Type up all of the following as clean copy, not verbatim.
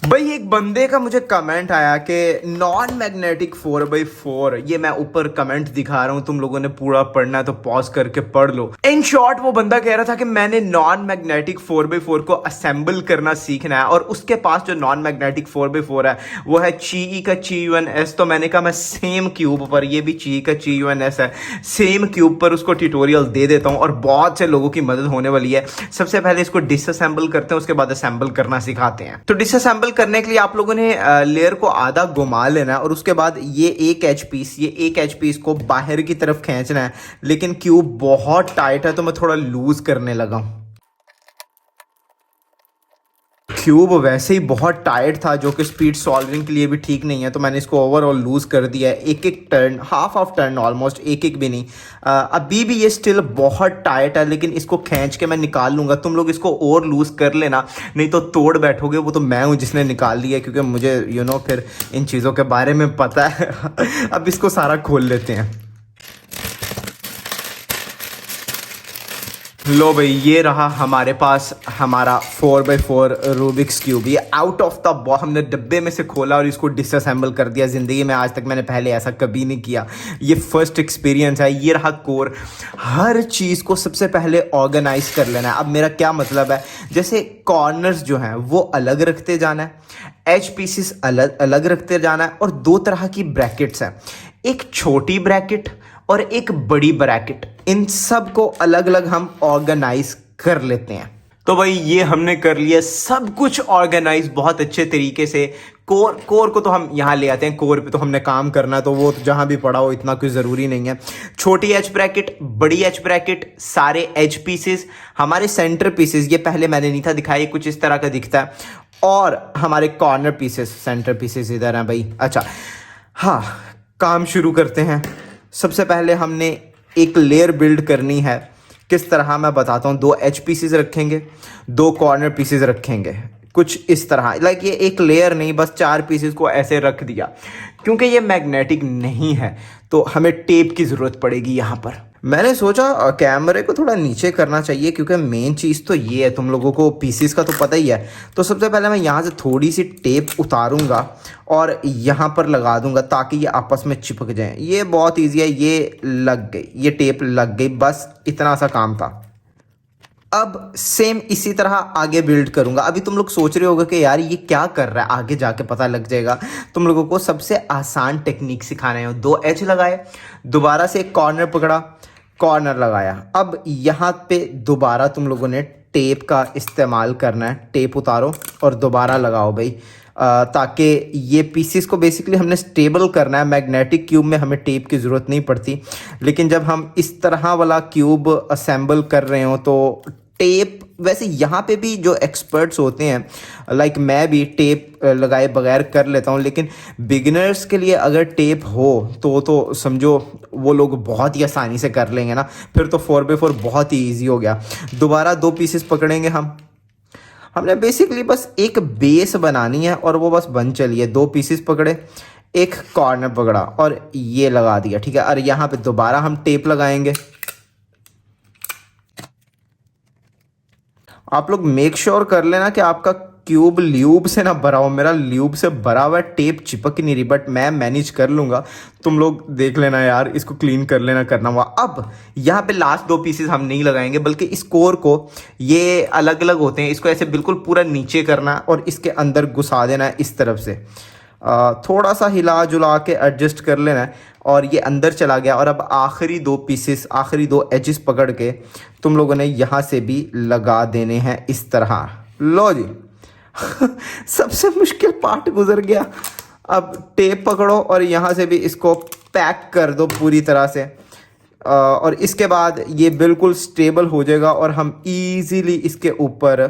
भाई एक बंदे का मुझे कमेंट आया कि नॉन मैग्नेटिक 4x4, ये मैं ऊपर कमेंट दिखा रहा हूँ, तुम लोगों ने पूरा पढ़ना है तो पॉज करके पढ़ लो। इन शॉर्ट वो बंदा कह रहा था कि मैंने नॉन मैग्नेटिक 4x4 को असेंबल करना सीखना है और उसके पास जो नॉन मैग्नेटिक 4x4 है वो है ची का CUNS। तो मैंने कहा मैं सेम क्यूब पर, ये भी ची का CUNS है, सेम क्यूब पर उसको ट्यूटोरियल दे देता हूँ और बहुत से लोगों की मदद होने वाली है। सबसे पहले इसको डिसअसेंबल करते हैं, उसके बाद असेंबल करना सिखाते हैं। तो डिसअसेंबल करने के लिए आप लोगों ने लेयर को आधा घुमा लेना है और उसके बाद ये एक एच पीस को बाहर की तरफ खींचना है। लेकिन क्यूब बहुत टाइट है तो मैं थोड़ा लूज करने लगा हूं। क्यूब वैसे ही बहुत टाइट था जो कि स्पीड सॉल्विंग के लिए भी ठीक नहीं है, तो मैंने इसको ओवरऑल लूज कर दिया है। एक एक टर्न, हाफ टर्न ऑलमोस्ट, एक भी नहीं। अभी भी ये स्टिल बहुत टाइट है, लेकिन इसको खींच के मैं निकाल लूंगा। तुम लोग इसको और लूज कर लेना, नहीं तो तोड़ बैठोगे। वो तो मैं हूँ जिसने निकाल लिया, क्योंकि मुझे फिर इन चीज़ों के बारे में पता है। अब इसको सारा खोल लेते हैं। लो भाई, ये रहा हमारे पास हमारा 4x4 रूबिक्स क्यूब। ये आउट ऑफ द बॉक्स हमने डब्बे में से खोला और इसको डिसअसेंबल कर दिया। ज़िंदगी में आज तक मैंने पहले ऐसा कभी नहीं किया, ये फर्स्ट एक्सपीरियंस है। ये रहा कोर। हर चीज़ को सबसे पहले ऑर्गेनाइज कर लेना है। अब मेरा क्या मतलब है, जैसे कॉर्नर्स जो हैं वो अलग रखते जाना है, एच पीसेस अलग अलग रखते जाना है, और दो तरह की ब्रैकेट्स हैं, एक छोटी ब्रैकेट और एक बड़ी ब्रैकेट। इन सब को अलग अलग हम ऑर्गेनाइज कर लेते हैं। तो भाई ये हमने कर लिया सब कुछ ऑर्गेनाइज बहुत अच्छे तरीके से। कोर को तो हम यहाँ ले आते हैं, कोर पे तो हमने काम करना है, तो वो तो जहाँ भी पड़ा हो, इतना कोई ज़रूरी नहीं है। छोटी एच ब्रैकेट, बड़ी एच ब्रैकेट, सारे एच पीसेस, हमारे सेंटर पीसेस, ये पहले मैंने नहीं था दिखाया, ये कुछ इस तरह का दिखता है, और हमारे कॉर्नर पीसेस, सेंटर पीसेस इधर हैं भाई। अच्छा हाँ, काम शुरू करते हैं। सबसे पहले हमने एक लेयर बिल्ड करनी है। किस तरह मैं बताता हूँ। दो एच पीसेस रखेंगे, दो कॉर्नर पीसेस रखेंगे, कुछ इस तरह। लाइक ये एक लेयर नहीं, बस 4 पीसेस को ऐसे रख दिया। क्योंकि ये मैग्नेटिक नहीं है तो हमें टेप की ज़रूरत पड़ेगी यहाँ पर। मैंने सोचा कैमरे को थोड़ा नीचे करना चाहिए, क्योंकि मेन चीज़ तो ये है, तुम लोगों को पीसेस का तो पता ही है। तो सबसे पहले मैं यहाँ से थोड़ी सी टेप उतारूंगा और यहाँ पर लगा दूंगा ताकि ये आपस में चिपक जाएं। ये बहुत ईजी है, ये लग गई, ये टेप लग गई, बस इतना सा काम था। अब सेम इसी तरह आगे बिल्ड करूंगा। अभी तुम लोग सोच रहे होगे कि यार ये क्या कर रहा है, आगे जाके पता लग जाएगा। तुम लोगों को सबसे आसान टेक्निक सिखाने हैं। 2 एच लगाए, दोबारा से एक कॉर्नर पकड़ा, कॉर्नर लगाया। अब यहाँ पे दोबारा तुम लोगों ने टेप का इस्तेमाल करना है। टेप उतारो और दोबारा लगाओ भाई, ताकि ये पीसीस को बेसिकली हमने स्टेबल करना है। मैग्नेटिक क्यूब में हमें टेप की ज़रूरत नहीं पड़ती, लेकिन जब हम इस तरह वाला क्यूब असेंबल कर रहे हो तो टेप, वैसे यहाँ पे भी जो एक्सपर्ट्स होते हैं, लाइक मैं भी टेप लगाए बगैर कर लेता हूँ, लेकिन बिगिनर्स के लिए अगर टेप हो तो समझो वो लोग बहुत ही आसानी से कर लेंगे ना। फिर तो 4x4 बहुत ही ईजी हो गया। दोबारा 2 पीसेस पकड़ेंगे हमने बेसिकली बस एक बेस बनानी है और वो बस बन चली है। 2 पीसेस पकड़े, एक कॉर्नर पकड़ा और ये लगा दिया, ठीक है। और यहाँ पे दोबारा हम टेप लगाएंगे। आप लोग मेक श्योर कर लेना कि आपका क्यूब ल्यूब से ना भरा हो। मेरा ल्यूब से भरा हुआ टेप चिपक नहीं रही, बट मैं मैनेज कर लूँगा। तुम लोग देख लेना यार, इसको क्लीन कर लेना करना हुआ। अब यहाँ पे लास्ट 2 पीसेस हम नहीं लगाएंगे, बल्कि इस कोर को, ये अलग अलग होते हैं, इसको ऐसे बिल्कुल पूरा नीचे करना और इसके अंदर घुसा देना है इस तरफ से। थोड़ा सा हिला जुला के एडजस्ट कर लेना है और ये अंदर चला गया। और अब आखिरी 2 पीसेस, आखिरी 2 एजेस पकड़ के तुम लोगों ने यहाँ से भी लगा देने हैं इस तरह। लो जी। सबसे मुश्किल पार्ट गुजर गया। अब टेप पकड़ो और यहाँ से भी इसको पैक कर दो पूरी तरह से, और इसके बाद ये बिल्कुल स्टेबल हो जाएगा और हम इजीली इसके ऊपर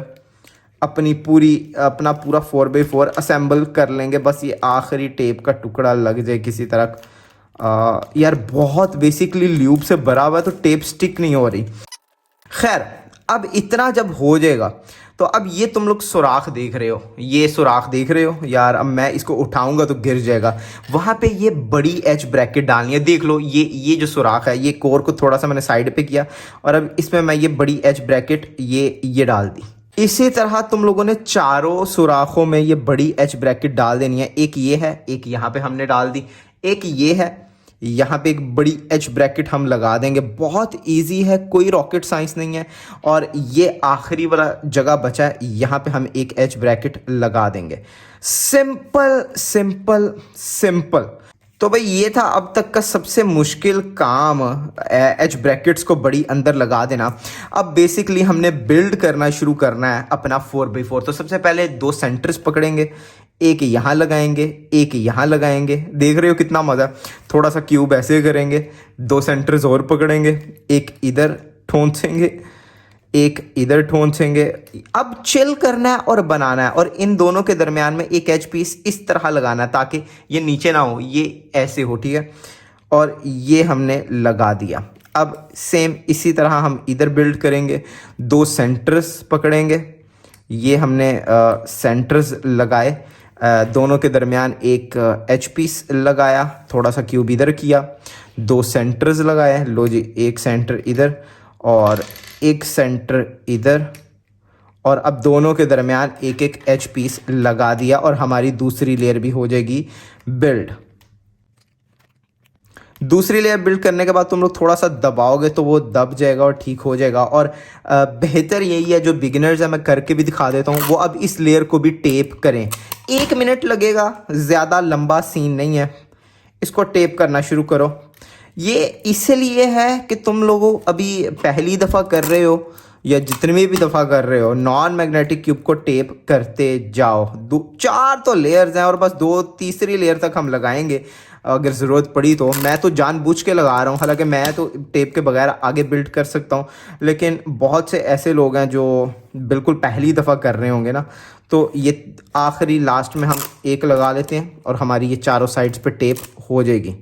अपना पूरा 4x4 असेंबल कर लेंगे। बस ये आखिरी टेप का टुकड़ा लग जाए किसी तरह। यार बहुत बेसिकली ल्यूब से भरा हुआ है तो टेप स्टिक नहीं हो रही। खैर, अब इतना जब हो जाएगा तो अब ये तुम लोग सुराख देख रहे हो, ये सुराख देख रहे हो यार। अब मैं इसको उठाऊंगा तो गिर जाएगा। वहाँ पे ये बड़ी एच ब्रैकेट डालनी है। देख लो, ये जो सुराख है, ये कोर को थोड़ा सा मैंने साइड पे किया और अब इसमें मैं ये बड़ी एच ब्रैकेट ये डाल दी। इसी तरह तुम लोगों ने चारों सुराखों में ये बड़ी एच ब्रैकेट डाल देनी है। एक ये है, एक यहाँ पे हमने डाल दी, एक ये है, यहाँ पे एक बड़ी एच ब्रैकेट हम लगा देंगे। बहुत इजी है, कोई रॉकेट साइंस नहीं है। और ये आखिरी वाला जगह बचा है, यहाँ पे हम एक एच ब्रैकेट लगा देंगे। Simple simple simple. तो भाई ये था अब तक का सबसे मुश्किल काम, एच ब्रैकेट्स को बड़ी अंदर लगा देना। अब बेसिकली हमने बिल्ड करना शुरू करना है अपना 4x4। तो सबसे पहले दो सेंटर्स पकड़ेंगे, एक यहाँ लगाएंगे, एक यहाँ लगाएंगे। देख रहे हो कितना मज़ा। थोड़ा सा क्यूब ऐसे करेंगे, दो सेंटर्स और पकड़ेंगे, एक इधर ठोंसेंगे, एक इधर ठोंसेंगे। अब चिल करना है और बनाना है, और इन दोनों के दरमियान में एक एच पीस इस तरह लगाना है ताकि ये नीचे ना हो, ये ऐसे हो, ठीक है। और ये हमने लगा दिया। अब सेम इसी तरह हम इधर बिल्ड करेंगे, दो सेंटर्स पकड़ेंगे, ये हमने सेंटर्स लगाए, दोनों के दरमियान एक एच पीस लगाया, थोड़ा सा क्यूब इधर किया, दो सेंटर्स लगाए, लो जी, एक सेंटर इधर और एक सेंटर इधर। और अब दोनों के दरमियान एक एक एच पीस लगा दिया और हमारी दूसरी लेयर भी हो जाएगी बिल्ड। दूसरी लेयर बिल्ड करने के बाद तुम लोग थोड़ा सा दबाओगे तो वो दब जाएगा और ठीक हो जाएगा। और बेहतर यही है, जो बिगिनर्स है मैं करके भी दिखा देता हूँ, वो अब इस लेयर को भी टेप करें। 1 मिनट लगेगा, ज़्यादा लंबा सीन नहीं है। इसको टेप करना शुरू करो। ये इसलिए है कि तुम लोगों अभी पहली दफ़ा कर रहे हो या जितनी भी दफ़ा कर रहे हो, नॉन मैग्नेटिक क्यूब को टेप करते जाओ। 4 तो लेयर्स हैं और बस 2 तीसरी लेयर तक हम लगाएंगे अगर ज़रूरत पड़ी तो। मैं तो जानबूझ के लगा रहा हूँ, हालांकि मैं तो टेप के बगैर आगे बिल्ड कर सकता हूँ, लेकिन बहुत से ऐसे लोग हैं जो बिल्कुल पहली दफ़ा कर रहे होंगे ना, तो ये आखिरी लास्ट में हम एक लगा लेते हैं और हमारी ये चारों साइड्स पे टेप हो जाएगी।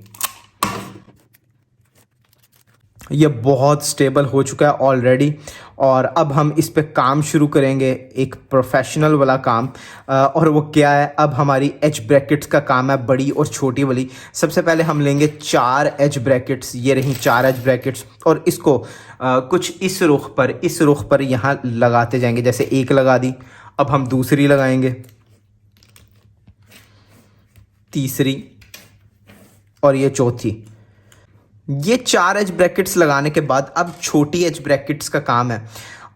ये बहुत स्टेबल हो चुका है ऑलरेडी, और अब हम इस पे काम शुरू करेंगे, एक प्रोफेशनल वाला काम। और वो क्या है, अब हमारी एच ब्रैकेट्स का काम है, बड़ी और छोटी वाली। सबसे पहले हम लेंगे 4 एच ब्रैकेट्स, ये रही 4 एच ब्रैकेट्स, और इसको कुछ इस रुख पर यहाँ लगाते जाएंगे। जैसे एक लगा दी, अब हम दूसरी लगाएंगे, तीसरी और ये चौथी। ये 4 एच ब्रैकेट्स लगाने के बाद अब छोटी एच ब्रैकेट्स का काम है।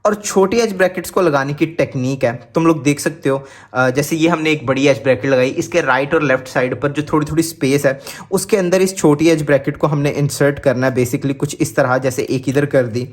और छोटी एच ब्रैकेट्स को लगाने की टेक्निक है, तुम लोग देख सकते हो। जैसे ये हमने एक बड़ी एच ब्रैकेट लगाई, इसके राइट और लेफ्ट साइड पर जो थोड़ी थोड़ी स्पेस है, उसके अंदर इस छोटी एच ब्रैकेट को हमने इंसर्ट करना है। बेसिकली कुछ इस तरह, जैसे एक इधर कर दी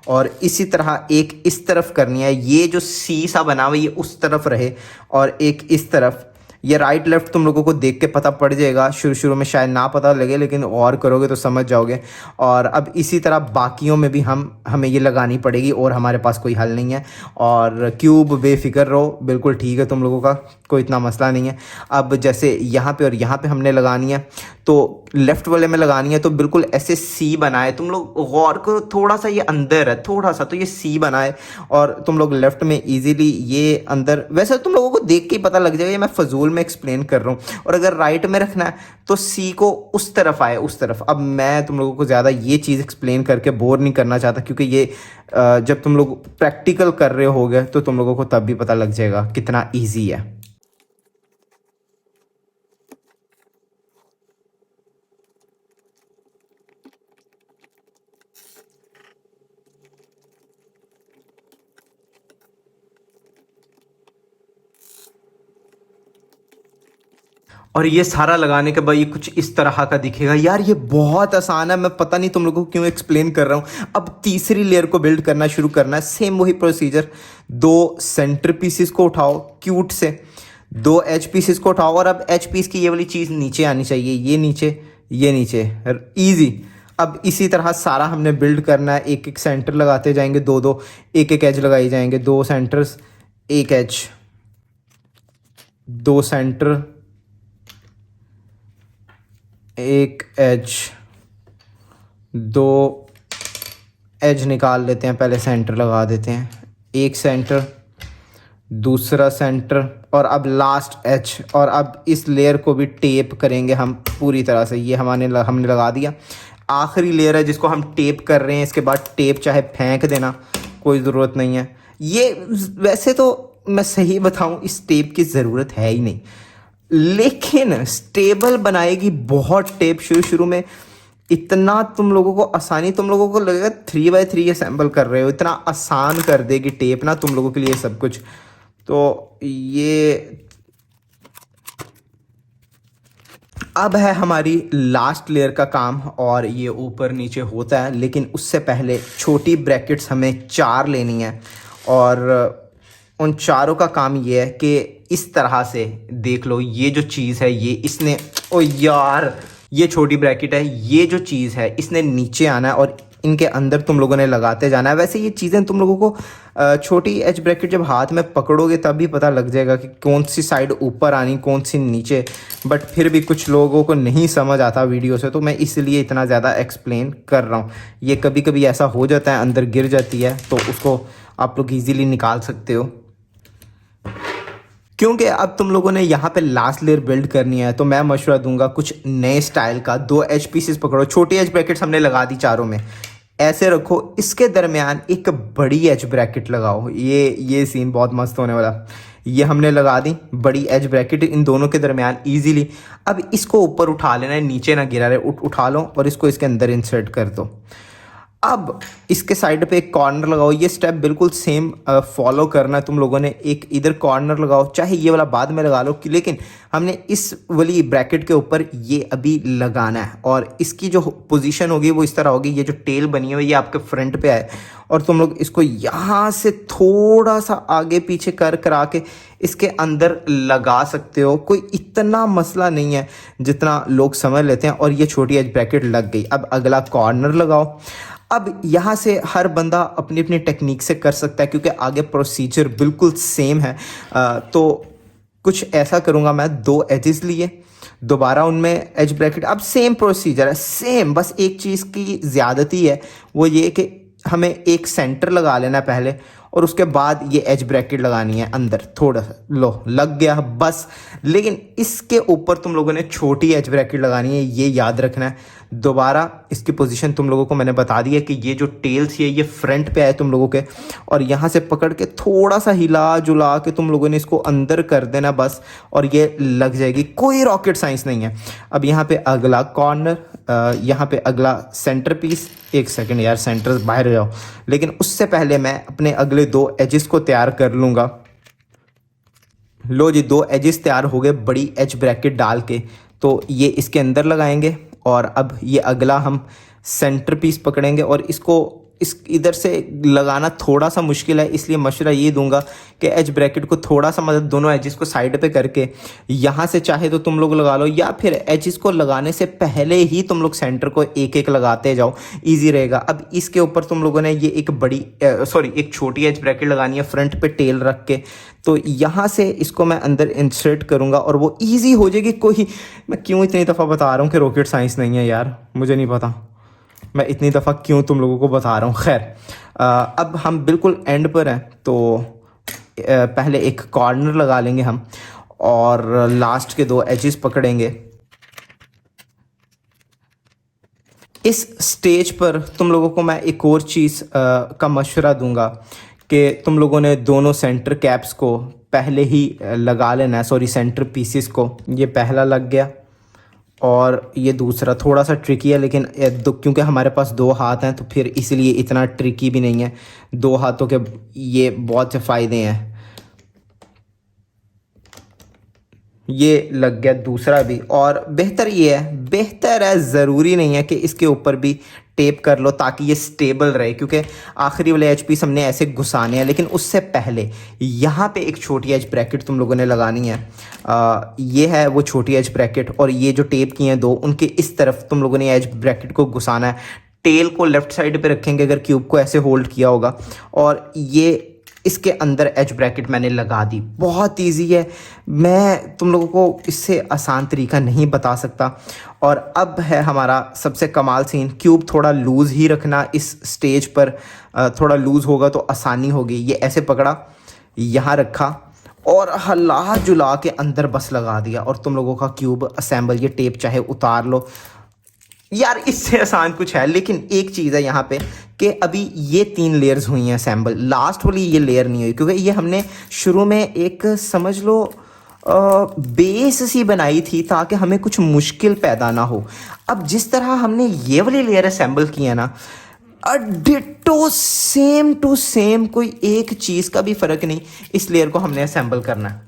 और इसी तरह एक इस तरफ करनी है। ये जो सी सा बना हुआ ये उस तरफ रहे और एक इस तरफ। ये राइट लेफ्ट तुम लोगों को देख के पता पड़ जाएगा, शुरू में शायद ना पता लगे, लेकिन और करोगे तो समझ जाओगे। और अब इसी तरह बाकियों में भी हमें ये लगानी पड़ेगी, और हमारे पास कोई हल नहीं है। और क्यूब बेफिक्र रहो, बिल्कुल ठीक है, तुम लोगों का कोई इतना मसला नहीं है। अब जैसे यहाँ पे और यहाँ पे हमने लगानी है, तो लेफ़्ट वाले में लगानी है तो बिल्कुल ऐसे सी बनाए। तुम लोग गौर करो, थोड़ा सा ये अंदर है, थोड़ा सा, तो ये सी बनाए। और तुम लोग लेफ़्ट में इजीली ये अंदर, वैसे तुम लोगों को देख के ही पता लग जाएगा, ये मैं फजूल में एक्सप्लेन कर रहा हूँ। और अगर राइट में रखना है तो सी को उस तरफ आए, उस तरफ। अब मैं तुम लोगों को ज़्यादा ये चीज़ एक्सप्लेन करके बोर नहीं करना चाहता, क्योंकि ये जब तुम लोग प्रैक्टिकल कर रहे होगे तो तुम लोगों को तब भी पता लग जाएगा कितना ईजी है। और ये सारा लगाने के बाद ये कुछ इस तरह का दिखेगा। यार ये बहुत आसान है, मैं पता नहीं तुम लोगों को क्यों एक्सप्लेन कर रहा हूँ। अब तीसरी लेयर को बिल्ड करना शुरू करना है, सेम वही प्रोसीजर। 2 सेंटर पीसेस को उठाओ क्यूट से, 2 एच पीसेस को उठाओ, और अब एच पीस की ये वाली चीज़ नीचे आनी चाहिए, ये नीचे, ये नीचे, ईजी। अब इसी तरह सारा हमने बिल्ड करना है, एक एक सेंटर लगाते जाएंगे, 2-2, एक एक एज लगाई जाएंगे, 2 सेंटर्स, एक एज, 2 सेंटर, एक एज, 2 एज निकाल लेते हैं, पहले सेंटर लगा देते हैं, एक सेंटर, दूसरा सेंटर, और अब लास्ट एज। और अब इस लेयर को भी टेप करेंगे हम पूरी तरह से। ये हमने लगा दिया। आखिरी लेयर है जिसको हम टेप कर रहे हैं, इसके बाद टेप चाहे फेंक देना, कोई ज़रूरत नहीं है। ये वैसे तो मैं सही बताऊं इस टेप की ज़रूरत है ही नहीं, लेकिन स्टेबल बनाएगी बहुत टेप। शुरू शुरू में इतना तुम लोगों को आसानी, तुम लोगों को लगेगा 3x3 असेंबल कर रहे हो, इतना आसान कर देगी टेप ना तुम लोगों के लिए सब कुछ। तो ये अब है हमारी लास्ट लेयर का काम, और ये ऊपर नीचे होता है, लेकिन उससे पहले छोटी ब्रैकेट्स हमें 4 लेनी है। और उन चारों का काम ये है कि इस तरह से देख लो, ये जो चीज़ है ये इसने, ओ यार ये छोटी ब्रैकेट है, ये जो चीज़ है इसने नीचे आना है और इनके अंदर तुम लोगों ने लगाते जाना है। वैसे ये चीज़ें तुम लोगों को छोटी एज ब्रैकेट जब हाथ में पकड़ोगे तब भी पता लग जाएगा कि कौन सी साइड ऊपर आनी कौन सी नीचे, बट फिर भी कुछ लोगों को नहीं समझ आता वीडियो से, तो मैं इसलिए इतना ज़्यादा एक्सप्लेन कर रहा हूँ। ये कभी कभी ऐसा हो जाता है अंदर गिर जाती है, तो उसको आप लोग ईज़िली निकाल सकते हो। क्योंकि अब तुम लोगों ने यहाँ पे लास्ट लेयर बिल्ड करनी है, तो मैं मशवरा दूंगा कुछ नए स्टाइल का। 2 एज पीसेस पकड़ो, छोटी एज ब्रैकेट्स हमने लगा दी चारों में, ऐसे रखो, इसके दरमियान एक बड़ी एज ब्रैकेट लगाओ। ये सीन बहुत मस्त होने वाला। ये हमने लगा दी बड़ी एज ब्रैकेट इन दोनों के दरमियान इजीली। अब इसको ऊपर उठा लेना है, नीचे ना गिरा रहे, उठा लो और इसको इसके अंदर इंसर्ट कर दो। अब इसके साइड पे एक कॉर्नर लगाओ। ये स्टेप बिल्कुल सेम फॉलो करना है तुम लोगों ने। एक इधर कॉर्नर लगाओ, चाहे ये वाला बाद में लगा लो, लेकिन हमने इस वाली ब्रैकेट के ऊपर ये अभी लगाना है। और इसकी जो पोजीशन होगी वो इस तरह होगी, ये जो टेल बनी है ये आपके फ्रंट पे आए और तुम लोग इसको यहाँ से थोड़ा सा आगे पीछे करा के इसके अंदर लगा सकते हो। कोई इतना मसला नहीं है जितना लोग समझ लेते हैं। और ये छोटी एज ब्रैकेट लग गई। अब अगला कॉर्नर लगाओ। अब यहाँ से हर बंदा अपनी अपनी टेक्निक से कर सकता है, क्योंकि आगे प्रोसीजर बिल्कुल सेम है। तो कुछ ऐसा करूँगा मैं, 2 एजेस लिए, दोबारा उनमें एज ब्रैकेट। अब सेम प्रोसीजर है, सेम, बस एक चीज़ की ज़्यादती है, वो ये कि हमें एक सेंटर लगा लेना पहले और उसके बाद ये एज ब्रैकेट लगानी है अंदर थोड़ा सा। लो लग गया बस। लेकिन इसके ऊपर तुम लोगों ने छोटी एज ब्रैकेट लगानी है, ये याद रखना है। दोबारा इसकी पोजीशन तुम लोगों को मैंने बता दी है कि ये जो टेल्स है ये फ्रंट पे आए तुम लोगों के, और यहाँ से पकड़ के थोड़ा सा हिला जुला के तुम लोगों ने इसको अंदर कर देना बस, और ये लग जाएगी। कोई रॉकेट साइंस नहीं है। अब यहाँ पे अगला कॉर्नर, यहाँ पे अगला सेंटर पीस। एक सेकंड यार, सेंटर बाहर जाओ, लेकिन उससे पहले मैं अपने अगले 2 एजेस को तैयार कर लूँगा। लो जी, 2 एजेस तैयार हो गए बड़ी एज ब्रैकेट डाल के। तो ये इसके अंदर लगाएंगे और अब ये अगला हम सेंटर पीस पकड़ेंगे और इसको इस इधर से लगाना थोड़ा सा मुश्किल है, इसलिए मशवरा ये दूंगा कि एज ब्रैकेट को थोड़ा सा मतलब दोनों एजेस को साइड पे करके यहाँ से चाहे तो तुम लोग लगा लो, या फिर एजेस को लगाने से पहले ही तुम लोग सेंटर को एक एक लगाते जाओ, इजी रहेगा। अब इसके ऊपर तुम लोगों ने ये एक छोटी एज ब्रैकेट लगानी है फ्रंट पे टेल रख के। तो यहाँ से इसको मैं अंदर इंसर्ट करूँगा और वो ईजी हो जाएगी। मैं क्यों इतनी दफ़ा बता रहा हूँ कि रॉकेट साइंस नहीं है यार, मुझे नहीं पता मैं इतनी दफ़ा क्यों तुम लोगों को बता रहा हूँ। खैर, अब हम बिल्कुल एंड पर हैं, तो पहले एक कॉर्नर लगा लेंगे हम और लास्ट के 2 एजेस पकड़ेंगे। इस स्टेज पर तुम लोगों को मैं एक और चीज़ का मशवरा दूंगा कि तुम लोगों ने दोनों सेंटर कैप्स को पहले ही लगा लेना है, सेंटर पीसेस को। ये पहला लग गया और ये दूसरा थोड़ा सा ट्रिकी है, लेकिन क्योंकि हमारे पास 2 हाथ हैं तो फिर इसलिए इतना ट्रिकी भी नहीं है। 2 हाथों के ये बहुत से फ़ायदे हैं। ये लग गया दूसरा भी, और बेहतर है, ज़रूरी नहीं है कि इसके ऊपर भी टेप कर लो ताकि ये स्टेबल रहे, क्योंकि आखिरी वाले एच पीस हमने ऐसे घुसाने हैं। लेकिन उससे पहले यहाँ पे एक छोटी एज ब्रैकेट तुम लोगों ने लगानी है। ये है वो छोटी एज ब्रैकेट, और ये जो टेप की हैं 2 उनके इस तरफ तुम लोगों ने एज ब्रैकेट को घुसाना है। टेल को लेफ्ट साइड पे रखेंगे अगर क्यूब को ऐसे होल्ड किया होगा, और ये इसके अंदर एज ब्रैकेट मैंने लगा दी। बहुत इजी है, मैं तुम लोगों को इससे आसान तरीका नहीं बता सकता। और अब है हमारा सबसे कमाल सीन। क्यूब थोड़ा लूज़ ही रखना इस स्टेज पर, थोड़ा लूज़ होगा तो आसानी होगी। ये ऐसे पकड़ा, यहाँ रखा और हला जुला के अंदर बस लगा दिया, और तुम लोगों का क्यूब असेंबल। ये टेप चाहे उतार लो, यार इससे आसान कुछ है, लेकिन एक चीज़ है यहाँ पे कि अभी ये 3 लेयर्स हुई हैं असेंबल, लास्ट वाली ये लेयर नहीं हुई क्योंकि ये हमने शुरू में एक समझ लो बेस सी बनाई थी ताकि हमें कुछ मुश्किल पैदा ना हो। अब जिस तरह हमने ये वाली लेयर असेंबल की है ना, डिटो सेम टू सेम, कोई एक चीज़ का भी फ़र्क नहीं, इस लेयर को हमने असेंबल करना है।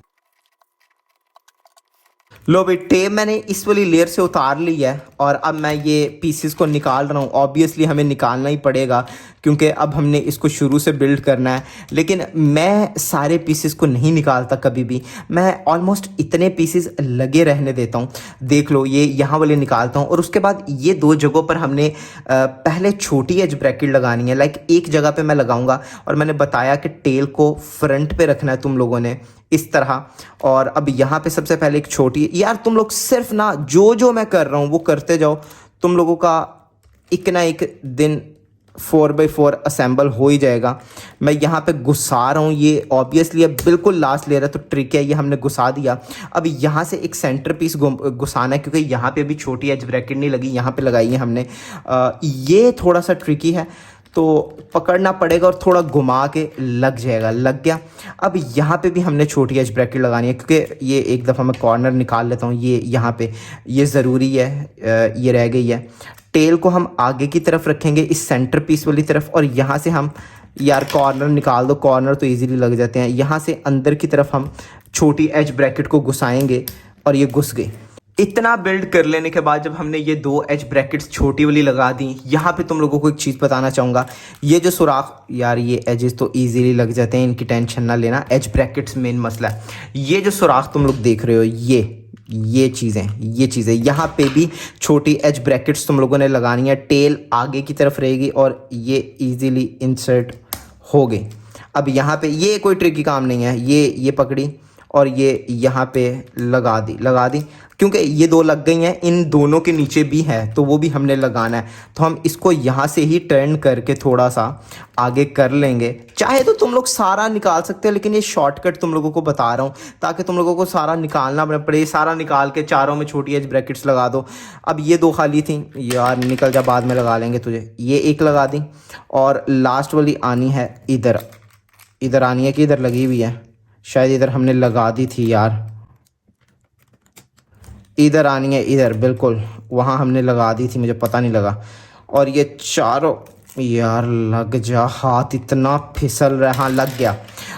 लो भाई, टेप मैंने इस वाली लेयर से उतार ली है और अब मैं ये पीसेस को निकाल रहा हूँ। ऑब्वियसली हमें निकालना ही पड़ेगा क्योंकि अब हमने इसको शुरू से बिल्ड करना है, लेकिन मैं सारे पीसेस को नहीं निकालता कभी भी, मैं ऑलमोस्ट इतने पीसेस लगे रहने देता हूँ। देख लो, ये यहाँ वाले निकालता हूँ और उसके बाद ये 2 जगहों पर हमने पहले छोटी एज ब्रैकेट लगानी है। लाइक एक जगह पे मैं लगाऊंगा और मैंने बताया कि टेल को फ्रंट पे रखना है तुम लोगों ने इस तरह। और अब यहाँ पे सबसे पहले एक छोटी, यार तुम लोग सिर्फ ना जो मैं कर रहा हूँ वो करते जाओ, तुम लोगों का एक ना एक दिन 4x4 असेंबल हो ही जाएगा। मैं यहाँ पे घुसा रहा हूँ, ये ऑब्वियसली अब बिल्कुल लास्ट लेयर है तो ट्रिक है, ये हमने घुसा दिया। अब यहाँ से एक सेंटर पीस घुसाना है क्योंकि यहाँ पे अभी छोटी एज ब्रैकेट नहीं लगी, यहाँ पे लगाई है हमने। ये थोड़ा सा ट्रिकी है तो पकड़ना पड़ेगा और थोड़ा घुमा के लग जाएगा, लग गया। अब यहाँ पे भी हमने छोटी एज ब्रैकेट लगानी है क्योंकि ये एक दफ़ा मैं कॉर्नर निकाल लेता हूँ, ये यहाँ पे ये ज़रूरी है, ये रह गई है। टेल को हम आगे की तरफ रखेंगे इस सेंटर पीस वाली तरफ और यहाँ से हम, यार कॉर्नर निकाल दो, कॉर्नर तो इजीली लग जाते हैं। यहाँ से अंदर की तरफ हम छोटी एज ब्रैकेट को घुसाएंगे और ये घुस गई। इतना बिल्ड कर लेने के बाद जब हमने ये 2 एज ब्रैकेट्स छोटी वाली लगा दी, यहाँ पे तुम लोगों को एक चीज़ बताना चाहूँगा, ये जो सुराख, यार ये एजेस तो इजीली लग जाते हैं, इनकी टेंशन ना लेना, एज ब्रैकेट्स मेन मसला है। ये जो सुराख तुम लोग देख रहे हो, ये चीज़ें यहाँ पे भी छोटी एज ब्रैकेट्स तुम लोगों ने लगानी है। टेल आगे की तरफ रहेगी और ये इजीली इंसर्ट हो गई। अब यहाँ पे ये कोई ट्रिकी काम नहीं है, ये पकड़ी और ये यहाँ पे लगा दी क्योंकि ये 2 लग गई हैं, इन दोनों के नीचे भी है तो वो भी हमने लगाना है। तो हम इसको यहाँ से ही टर्न करके थोड़ा सा आगे कर लेंगे। चाहे तो तुम लोग सारा निकाल सकते हो, लेकिन ये शॉर्टकट तुम लोगों को बता रहा हूँ ताकि तुम लोगों को सारा निकालना ना पड़े। सारा निकाल के चारों में छोटी एज ब्रैकेट्स लगा दो। अब ये 2 खाली थी, यार निकल जा, बाद में लगा लेंगे तुझे। ये एक लगा दी और लास्ट वाली आनी है इधर आनी है कि इधर लगी हुई है, शायद इधर हमने लगा दी थी यार, इधर आनी है, इधर बिल्कुल वहाँ हमने लगा दी थी, मुझे पता नहीं लगा। और ये चारों, यार लग जा, हाथ इतना फिसल रहा है, हाँ लग गया।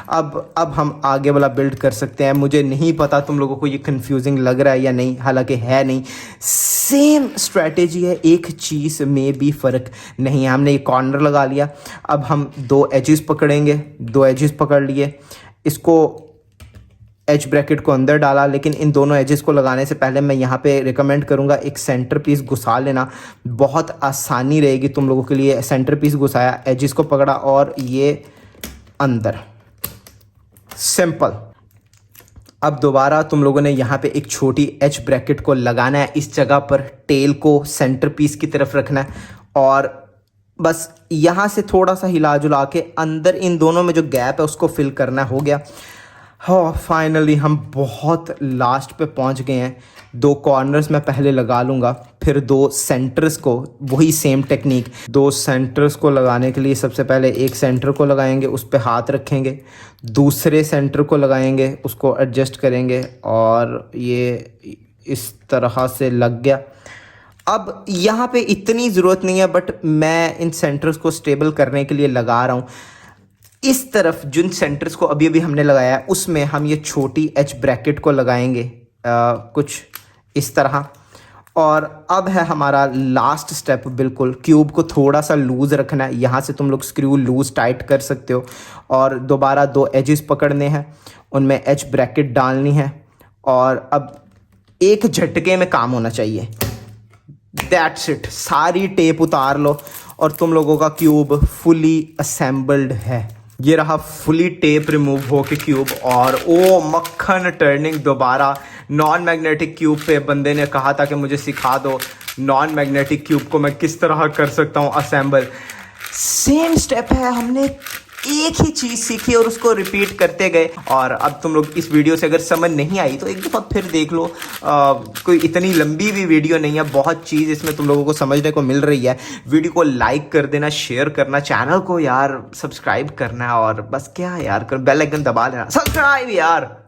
अब हम आगे वाला बिल्ड कर सकते हैं। मुझे नहीं पता तुम लोगों को ये कंफ्यूजिंग लग रहा है या नहीं, हालांकि है नहीं, सेम स्ट्रेटेजी है, एक चीज़ में भी फ़र्क नहीं है। हमने ये कॉर्नर लगा लिया, अब हम 2 एजेस पकड़ेंगे, 2 एजेस पकड़ लिए, इसको एज ब्रैकेट को अंदर डाला, लेकिन इन दोनों एजेस को लगाने से पहले मैं यहाँ पे रिकमेंड करूँगा एक सेंटर पीस घुसा लेना, बहुत आसानी रहेगी तुम लोगों के लिए। सेंटर पीस घुसाया, एजेस को पकड़ा और ये अंदर, सिंपल। अब दोबारा तुम लोगों ने यहाँ पे एक छोटी एज ब्रैकेट को लगाना है इस जगह पर, टेल को सेंटर पीस की तरफ रखना है और बस यहाँ से थोड़ा सा हिला जुला के अंदर इन दोनों में जो गैप है उसको फिल करना, हो गया। हाँ फाइनली हम बहुत लास्ट पे पहुंच गए हैं। 2 कॉर्नर्स मैं पहले लगा लूँगा, फिर 2 सेंटर्स को, वही सेम टेक्निक, 2 सेंटर्स को लगाने के लिए सबसे पहले एक सेंटर को लगाएंगे, उस पे हाथ रखेंगे, दूसरे सेंटर को लगाएंगे, उसको एडजस्ट करेंगे और ये इस तरह से लग गया। अब यहाँ पे इतनी ज़रूरत नहीं है, बट मैं इन सेंटर्स को स्टेबल करने के लिए लगा रहा हूँ। इस तरफ जिन सेंटर्स को अभी हमने लगाया है उसमें हम ये छोटी एच ब्रैकेट को लगाएंगे कुछ इस तरह। और अब है हमारा लास्ट स्टेप, बिल्कुल क्यूब को थोड़ा सा लूज़ रखना है, यहाँ से तुम लोग स्क्रू लूज़ टाइट कर सकते हो और दोबारा 2 एजेस पकड़ने हैं, उनमें एच ब्रैकेट डालनी है और अब एक झटके में काम होना चाहिए। दैट्स इट, सारी टेप उतार लो और तुम लोगों का क्यूब फुली असेंबल्ड है। ये रहा फुली टेप रिमूव हो के क्यूब और ओ मक्खन टर्निंग। दोबारा नॉन मैग्नेटिक क्यूब पे बंदे ने कहा था कि मुझे सिखा दो नॉन मैग्नेटिक क्यूब को मैं किस तरह कर सकता हूँ असेंबल। सेम स्टेप है, हमने एक ही चीज़ सीखी और उसको रिपीट करते गए। और अब तुम लोग इस वीडियो से अगर समझ नहीं आई तो एक दफ़ा फिर देख लो। कोई इतनी लंबी भी वीडियो नहीं है, बहुत चीज़ इसमें तुम लोगों को समझने को मिल रही है। वीडियो को लाइक कर देना, शेयर करना, चैनल को यार सब्सक्राइब करना, और बस क्या यार, बेल आइकन दबा लेना, सब्सक्राइब यार।